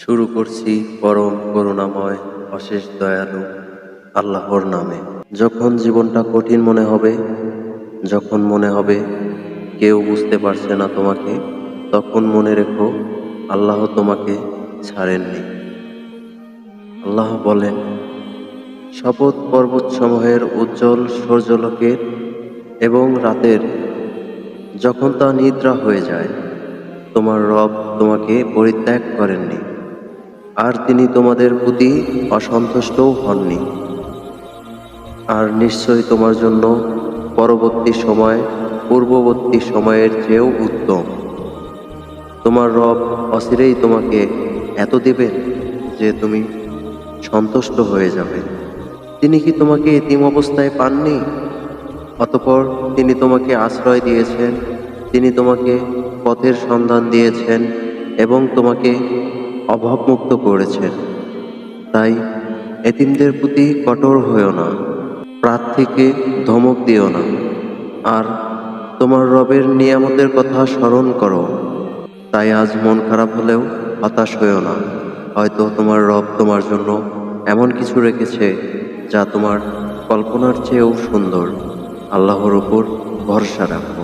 শুরু করছি পরম করুণাময় অশেষ দয়ালু আল্লাহর নামে। যখন জীবনটা কঠিন মনে হবে, যখন মনে হবে কেউ বুঝতে পারছে না তোমাকে, তখন মনে রেখো আল্লাহ তোমাকে ছাড়েননি। আল্লাহ বলেন, শপথ পর্বতসমূহের উজ্জ্বল সূর্যালোকের এবং রাতের, যখন তা নিদ্রা হয়ে যায়, তোমার রব তোমাকে পরিত্যাগ করেননি, আর তিনি তোমাদের প্রতি অসন্তুষ্টও হননি। আর নিশ্চয়ই তোমার জন্য পরবর্তী সময় পূর্ববর্তী সময়ের চেয়েও উত্তম। তোমার রব অচিরেই তোমাকে এত দিবেন যে তুমি সন্তুষ্ট হয়ে যাবে। তিনি কি তোমাকে এতিম অবস্থায় পাননি? অতঃপর তিনি তোমাকে আশ্রয় দিয়েছেন, তিনি তোমাকে পথের সন্ধান দিয়েছেন এবং তোমাকে অভাবমুক্ত করেছেন। তাই এতিমদের প্রতি কঠোর হইও না, প্রার্থীকে ধমক দিও না, আর তোমার রবের নিয়ামতের কথা স্মরণ করো। তাই আজ মন খারাপ হলেও হতাশ হইও না। হয়তো তোমার রব তোমার জন্য এমন কিছু রেখেছে যা তোমার কল্পনার চেয়েও সুন্দর। আল্লাহর উপর ভরসা রাখো।